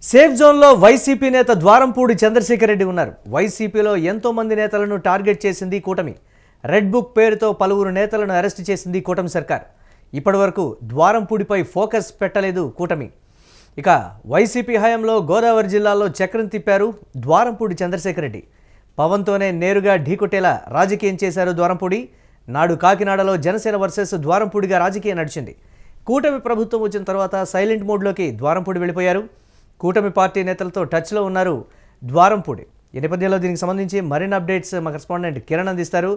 Safe జోన్లో YCP నేత ద్వారంపూడి చంద్రశేఖర్ రెడ్డి ఉన్నారు. వైసీపీలో ఎంతో మంది నేతలను టార్గెట్ చేసింది కూటమి. రెడ్ బుక్ పేరుతో పలువురు నేతలను అరెస్ట్ చేసింది కూటమి సర్కార్. ఇప్పటివరకు ద్వారంపూడిపై ఫోకస్ పెట్టలేదు కూటమి. ఇక వైసీపీ హయాంలో గోదావరి జిల్లాలో చక్రం తిప్పారు ద్వారంపూడి చంద్రశేఖర్ రెడ్డి. పవన్తోనే నేరుగా ఢీకొట్టేలా రాజకీయం చేశారు ద్వారంపూడి. నాడు కాకినాడలో జనసేన వర్సెస్ ద్వారంపూడిగా రాజకీయం నడిచింది. కూటమి ప్రభుత్వం వచ్చిన తర్వాత సైలెంట్ మోడ్లోకి ద్వారంపూడి వెళ్ళిపోయారు. కూటమి పార్టీ నేతలతో టచ్లో ఉన్నారు ద్వారంపూడి. ఈ నేపథ్యంలో దీనికి సంబంధించి మరిన్ని అప్డేట్స్ మా కరెస్పాండెంట్ కిరణ్ అందిస్తారు.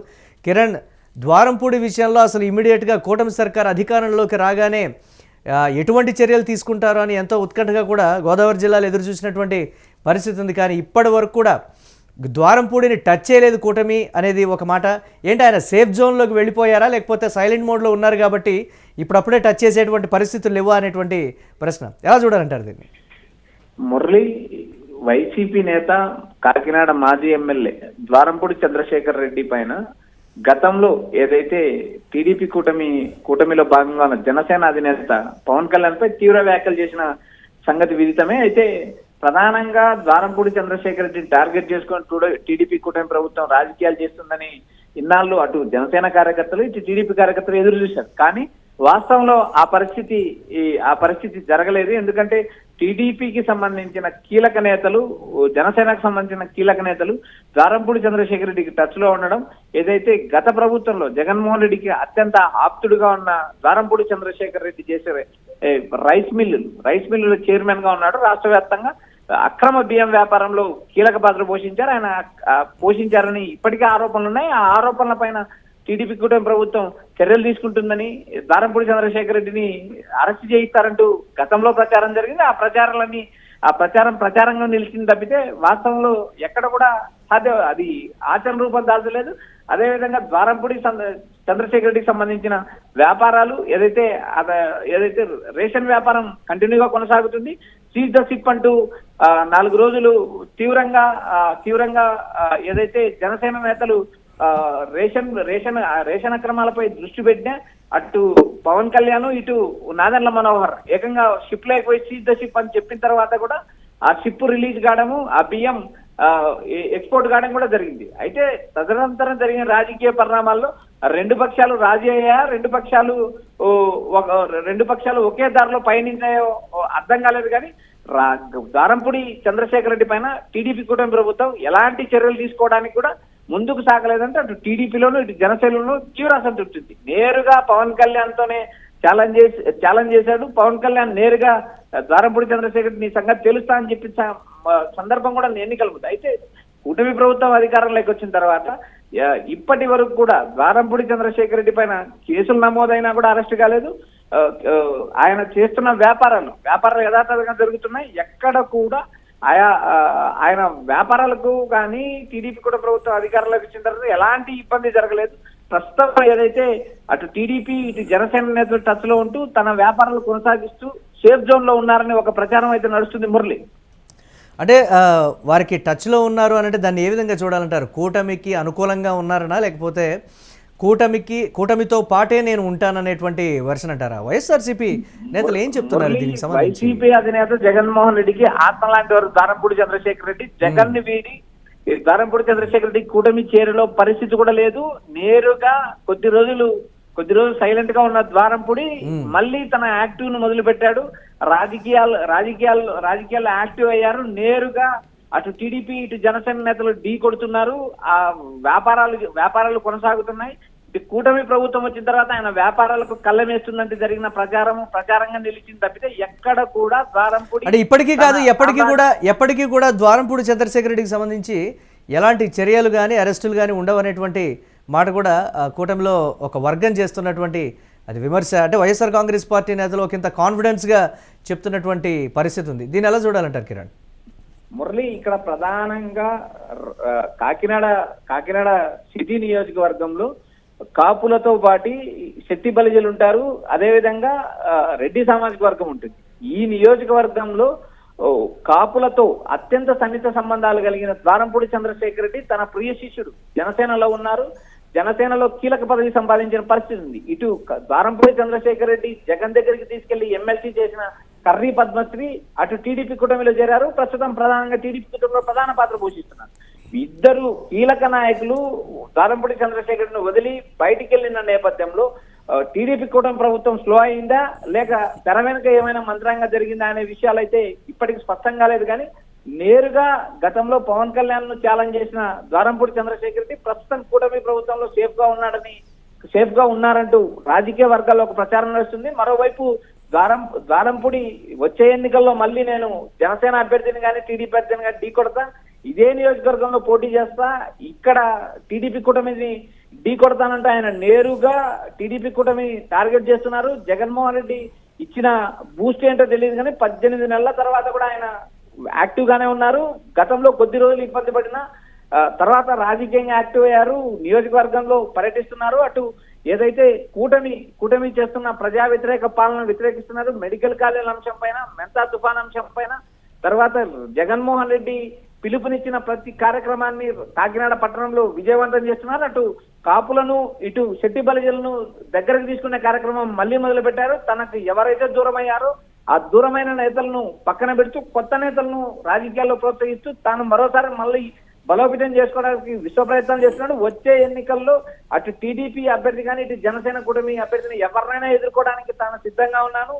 కిరణ్, ద్వారంపూడి విషయంలో అసలు ఇమీడియట్గా కూటమి సర్కార్ అధికారంలోకి రాగానే ఎటువంటి చర్యలు తీసుకుంటారో అని ఎంతో ఉత్కంఠగా కూడా గోదావరి జిల్లాలో ఎదురు చూసినటువంటి పరిస్థితి ఉంది. కానీ ఇప్పటి వరకు కూడా ద్వారంపూడిని టచ్ చేయలేదు కూటమి అనేది ఒక మాట. ఏంటి, ఆయన సేఫ్ జోన్లోకి వెళ్ళిపోయారా, లేకపోతే సైలెంట్ మోడ్లో ఉన్నారు కాబట్టి ఇప్పుడప్పుడే టచ్ చేసేటువంటి పరిస్థితులు లేవా అనేటువంటి ప్రశ్న ఎలా చూడాలంటారు దీన్ని? మురళి, వైసీపీ నేత కాకినాడ మాజీ ఎమ్మెల్యే ద్వారంపూడి చంద్రశేఖర్ రెడ్డి పైన గతంలో ఏదైతే టీడీపీ కూటమిలో భాగంగా ఉన్న జనసేన అధినేత పవన్ కళ్యాణ్ పై తీవ్ర వ్యాఖ్యలు చేసిన సంగతి విదితమే. అయితే ప్రధానంగా ద్వారంపూడి చంద్రశేఖర్ రెడ్డిని టార్గెట్ చేసుకొని టీడీపీ కూటమి ప్రభుత్వం రాజకీయాలు చేస్తుందని ఇన్నాళ్ళు అటు జనసేన కార్యకర్తలు ఇటు టీడీపీ కార్యకర్తలు ఎదురు చూశారు. కానీ వాస్తవంలో ఆ పరిస్థితి జరగలేదు. ఎందుకంటే టీడీపీకి సంబంధించిన కీలక నేతలు, జనసేనకు సంబంధించిన కీలక నేతలు ద్వారంపూడి చంద్రశేఖర్ రెడ్డికి టచ్ లో ఉండడం, ఏదైతే గత ప్రభుత్వంలో జగన్మోహన్ రెడ్డికి అత్యంత ఆప్తుడుగా ఉన్న ద్వారంపూడి చంద్రశేఖర్ రెడ్డి చేసే రైస్ మిల్లుల చైర్మన్ గా ఉన్నాడు. రాష్ట్ర వ్యాప్తంగా అక్రమ బియ్యం వ్యాపారంలో కీలక పాత్ర పోషించారని ఇప్పటికే ఆరోపణలు ఉన్నాయి. ఆ ఆరోపణల పైన టీడీపీ కూటమి ప్రభుత్వం చర్యలు తీసుకుంటుందని, ద్వారంపూడి చంద్రశేఖర్ రెడ్డిని అరెస్ట్ చేయిస్తారంటూ గతంలో ప్రచారం జరిగింది. ఆ ప్రచారంగా నిలిచింది తప్పితే వాస్తవంలో ఎక్కడ కూడా అది ఆచరణ రూపం దాల్చలేదు. అదేవిధంగా ద్వారంపూడి చంద్రశేఖర్ రెడ్డికి సంబంధించిన వ్యాపారాలు ఏదైతే రేషన్ వ్యాపారం కంటిన్యూగా కొనసాగుతుంది. సీజ్ ద సిప్ అంటూ 4 రోజులు తీవ్రంగా ఏదైతే జనసేన నేతలు రేషన్ అక్రమాలపై దృష్టి పెట్టినా అటు పవన్ కళ్యాణ్ ఇటు నాదెండ్ల మనోహర్ ఏకంగా షిప్ లేకపోయి సీజ్ ద షిప్ అని చెప్పిన తర్వాత కూడా ఆ షిప్ రిలీజ్ కావడము, ఆ బియ్యం ఎక్స్పోర్ట్ కావడం కూడా జరిగింది. అయితే తదనంతరం జరిగిన రాజకీయ పరిణామాల్లో రెండు పక్షాలు రాజీ అయ్యాయా, రెండు పక్షాలు ఒకే దారిలో పయనించాయో అర్థం కాలేదు. కానీ ద్వారంపూడి చంద్రశేఖర్ రెడ్డి పైన టీడీపీ కూటమి ప్రభుత్వం ఎలాంటి చర్యలు తీసుకోవడానికి కూడా ముందుకు సాగలేదంటే అటు టీడీపీలోను ఇటు జనసేనలోను తీవ్ర అసంతృప్తి. నేరుగా పవన్ కళ్యాణ్ తోనే ఛాలెంజ్ చేశాడు. పవన్ కళ్యాణ్ నేరుగా ద్వారంపూడి చంద్రశేఖర్ నీ సంగతి తెలుస్తా అని చెప్పి సందర్భం కూడా ఎన్నికల ముందు. అయితే కూటమి ప్రభుత్వం అధికారంలోకి వచ్చిన తర్వాత ఇప్పటి వరకు కూడా ద్వారంపూడి చంద్రశేఖర్ రెడ్డి పైన కేసులు నమోదైనా కూడా అరెస్ట్ కాలేదు. ఆయన చేస్తున్న వ్యాపారాలు యథాతథంగా జరుగుతున్నాయి. ఎక్కడ కూడా ఆయన వ్యాపారాలకు కానీ టీడీపీ కూడా ప్రభుత్వం అధికారంలోకి వచ్చిన తర్వాత ఎలాంటి ఇబ్బంది జరగలేదు. ప్రస్తుతం ఏదైతే అటు టీడీపీ ఇటు జనసేన నేతలు టచ్ లో ఉంటూ తన వ్యాపారాలు కొనసాగిస్తూ సేఫ్ జోన్ లో ఉన్నారని ఒక ప్రచారం అయితే నడుస్తుంది. మురళి, అంటే వారికి టచ్లో ఉన్నారు అని అంటే దాన్ని ఏ విధంగా చూడాలంటారు? కూటమికి అనుకూలంగా ఉన్నారనా, లేకపోతే కూటమితో పాటే నేను ఉంటాననేటువంటి వర్షన్ అంటారా? వైఎస్ఆర్సీపీ నేతలు ఏం చెప్తున్నారు దీనికి సంబంధించి? వైసీపీ అధినేత జగన్మోహన్ రెడ్డికి ఆత్మ లాంటి వారు ద్వారంపూడి చంద్రశేఖర్ రెడ్డి. జగన్ ని వీడి ద్వారంపూడి చంద్రశేఖర్ రెడ్డి కూటమి చేరులో పరిస్థితి కూడా లేదు. నేరుగా కొద్ది రోజులు సైలెంట్ గా ఉన్న ద్వారంపూడి మళ్ళీ తన యాక్టివ్ ను మొదలు పెట్టాడు. రాజకీయాల్లో యాక్టివ్ అయ్యారు. నేరుగా అటు టీడీపీ ఇటు జనసేన నేతలు ఢీ కొడుతున్నారు. ఆ వ్యాపారాలు కొనసాగుతున్నాయి. ఇటు కూటమి ప్రభుత్వం వచ్చిన తర్వాత ఆయన వ్యాపారాలకు కళ్ళమేస్తుందంటే జరిగిన ప్రచారంగా నిలిచింది తప్పితే ఎక్కడ కూడా ద్వారంపూడి అంటే ఎప్పటికీ కూడా ద్వారంపూడి చంద్రశేఖర్ రెడ్డికి సంబంధించి ఎలాంటి చర్యలు కానీ అరెస్టులు కానీ ఉండవనేటువంటి మాట కూడా కూటమిలో ఒక వర్గం చేస్తున్నటువంటి అది విమర్శ. అంటే వైఎస్ఆర్ కాంగ్రెస్ పార్టీ నేతలు ఒకంత కాన్ఫిడెన్స్గా చెప్తున్నటువంటి పరిస్థితి ఉంది. దీన్ని ఎలా చూడాలంటారు కిరణ్? మురళి, ఇక్కడ ప్రధానంగా కాకినాడ సిటీ నియోజకవర్గంలో కాపులతో పాటు శక్తి బలిజలు ఉంటారు. అదేవిధంగా రెడ్డి సామాజిక వర్గం ఉంటుంది. ఈ నియోజకవర్గంలో కాపులతో అత్యంత సన్నిహిత సంబంధాలు కలిగిన ద్వారంపూడి చంద్రశేఖర్ రెడ్డి తన ప్రియ శిష్యుడు జనసేనలో ఉన్నారు. జనసేనలో కీలక పదవి సంపాదించిన పరిస్థితి ఉంది. ఇటు ద్వారంపూడి చంద్రశేఖర్ రెడ్డి జగన్ దగ్గరికి తీసుకెళ్లి ఎమ్మెల్సీ చేసిన కర్రీ పద్మశ్రీ అటు టీడీపీ కూటమిలో చేరారు. ప్రస్తుతం ప్రధానంగా టీడీపీ కూటమిలో ప్రధాన పాత్ర పోషిస్తున్నారు. ఇద్దరు కీలక నాయకులు ద్వారంపూడి చంద్రశేఖర్ను వదిలి బయటికి వెళ్ళిన నేపథ్యంలో టీడీపీ కూటమి ప్రభుత్వం స్లో అయిందా లేక తెర వెనుక ఏమైనా మంత్రంగా జరిగిందా అనే విషయాలు అయితే ఇప్పటికి స్పష్టం కాలేదు. కానీ నేరుగా గతంలో పవన్ కళ్యాణ్ ను ఛాలెంజ్ చేసిన ద్వారంపూడి చంద్రశేఖర్ రెడ్డి ప్రస్తుతం కూటమి ప్రభుత్వంలో సేఫ్ గా ఉన్నారంటూ రాజకీయ వర్గాల్లో ఒక ప్రచారం నడుస్తుంది. మరోవైపు ద్వారంపూడి వచ్చే ఎన్నికల్లో మళ్ళీ నేను జనసేన అభ్యర్థిని కానీ టీడీపీ అభ్యర్థిని కానీ ఢీ కొడతా, ఇదే నియోజకవర్గంలో పోటీ చేస్తా, ఇక్కడ టీడీపీ కూటమిని ఢీ కొడతానంటే ఆయన నేరుగా టీడీపీ కూటమి టార్గెట్ చేస్తున్నారు. జగన్మోహన్ రెడ్డి ఇచ్చిన బూస్ట్ ఏంటో తెలియదు కానీ 18 నెలల తర్వాత కూడా ఆయన యాక్టివ్ గానే ఉన్నారు. గతంలో కొద్ది రోజులు ఇబ్బంది పడిన తర్వాత రాజకీయంగా యాక్టివ్ అయ్యారు, నియోజకవర్గంలో పర్యటిస్తున్నారు. అటు ఏదైతే కూటమి చేస్తున్న ప్రజా వ్యతిరేక పాలన వ్యతిరేకిస్తున్నారు, మెడికల్ కాలేజీల అంశం పైన, మెంతా తుఫాన్ అంశం పైన, తర్వాత జగన్మోహన్ రెడ్డి పిలుపునిచ్చిన ప్రతి కార్యక్రమాన్ని కాకినాడ పట్టణంలో విజయవంతం చేస్తున్నారు. అటు కాపులను ఇటు శెట్టి బలిజలను దగ్గరకు తీసుకునే కార్యక్రమం మళ్ళీ మొదలు పెట్టారు. తనకు ఎవరైతే దూరమయ్యారో ఆ దూరమైన నేతలను పక్కన పెడుతూ కొత్త నేతలను రాజకీయాల్లో ప్రోత్సహిస్తూ తాను మరోసారి మళ్ళీ బలోపేతం చేసుకోవడానికి విశ్వ ప్రయత్నాలు చేస్తున్నాడు. వచ్చే ఎన్నికల్లో అటు టీడీపీ అభ్యర్థి కానీ ఇటు జనసేన కూటమి అభ్యర్థిని ఎవరినైనా ఎదుర్కోవడానికి తాను సిద్ధంగా ఉన్నాను.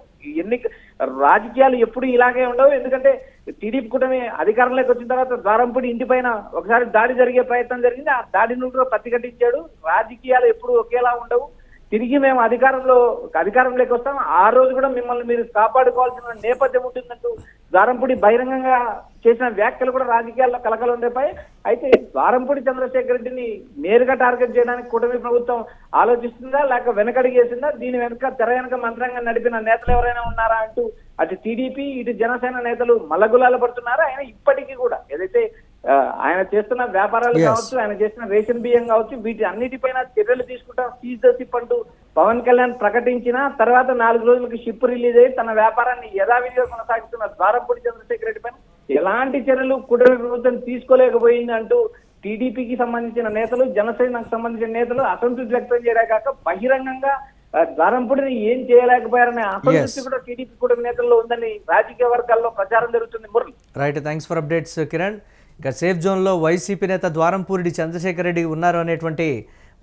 రాజకీయాలు ఎప్పుడు ఇలాగే ఉండవు. ఎందుకంటే టీడీపీ కూటమి అధికారంలోకి వచ్చిన తర్వాత ద్వారంపూడి ఇంటి పైన ఒకసారి దాడి జరిగే ప్రయత్నం జరిగింది. ఆ దాడిని కూడా ప్రతిఘటించాడు. రాజకీయాలు ఎప్పుడు ఒకేలా ఉండవు. తిరిగి మేము అధికారంలోకి వస్తాం, ఆ రోజు కూడా మిమ్మల్ని మీరు కాపాడుకోవాల్సిన నేపథ్యం ఉంటుందంటూ ద్వారంపూడి బహిరంగంగా చేసిన వ్యాఖ్యలు కూడా రాజకీయాల్లో కలకలం రేపాయి. అయితే ద్వారంపూడి చంద్రశేఖర్ రెడ్డిని నేరుగా టార్గెట్ చేయడానికి కూటమి ప్రభుత్వం ఆలోచిస్తుందా లేక వెనకడిగేసిందా? దీని వెనుక తెర వెనుక మంత్రంగా నడిపిన నేతలు ఎవరైనా ఉన్నారా అంటూ అటు టీడీపీ ఇటు జనసేన నేతలు మల్లగులాలు పడుతున్నారు. ఆయన ఇప్పటికీ కూడా ఏదైతే ఆయన చేస్తున్న వ్యాపారాలు కావచ్చు, ఆయన చేస్తున్న రేషన్ బియ్యం కావచ్చు, వీటి అన్నిటిపైన చర్యలు తీసుకుంటాం సీజ్ ద షిప్ అంటూ పవన్ కళ్యాణ్ ప్రకటించిన తర్వాత 4 రోజులకి షిప్ రిలీజ్ అయ్యి తన వ్యాపారాన్ని యథావిధిగా కొనసాగిస్తున్న ద్వారంపూడి చంద్రశేఖర్ రెడ్డి పైన ఎలాంటి చర్యలు కూటమి ప్రభుత్వం తీసుకోలేకపోయింది అంటూ టీడీపీకి సంబంధించిన నేతలు, జనసేనకు సంబంధించిన నేతలు అసంతృప్తి వ్యక్తం చేయడం కాక బహిరంగంగా ద్వారంపూడిని ఏం చేయలేకపోయారనే అసంతృప్తి కూడా టీడీపీ కూటమి నేతల్లో ఉందని రాజకీయ వర్గాల్లో ప్రచారం జరుగుతుంది. Murali, right, thanks for updates Kiran. ఇక సేఫ్ జోన్లో వైసీపీ నేత ద్వారంపూడి చంద్రశేఖర్ రెడ్డి ఉన్నారు అనేటువంటి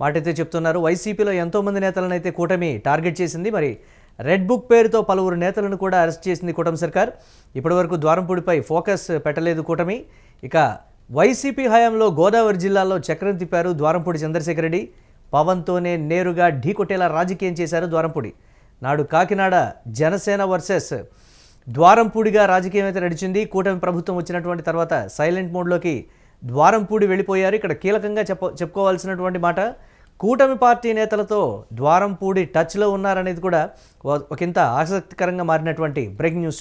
మాటైతే చెప్తున్నారు. వైసీపీలో ఎంతోమంది నేతలను అయితే కూటమి టార్గెట్ చేసింది. మరి రెడ్ బుక్ పేరుతో పలువురు నేతలను కూడా అరెస్ట్ చేసింది కూటమి సర్కార్. ఇప్పటివరకు ద్వారంపూడిపై ఫోకస్ పెట్టలేదు కూటమి. ఇక వైసీపీ హయాంలో గోదావరి జిల్లాలో చక్రం తిప్పారు ద్వారంపూడి చంద్రశేఖర్ రెడ్డి. పవన్తోనే నేరుగా ఢీకొట్టేలా రాజకీయం చేశారు ద్వారంపూడి. నాడు కాకినాడ జనసేన వర్సెస్ ద్వారంపూడిగా రాజకీయం అయితే నడిచింది. కూటమి ప్రభుత్వం వచ్చినటువంటి తర్వాత సైలెంట్ మోడ్లోకి ద్వారంపూడి వెళ్ళిపోయారు. ఇక్కడ కీలకంగా చెప్పుకోవాల్సినటువంటి మాట, కూటమి పార్టీ నేతలతో ద్వారంపూడి టచ్లో ఉన్నారనేది కూడా ఒకంత ఆసక్తికరంగా మారినటువంటి బ్రేకింగ్ న్యూస్.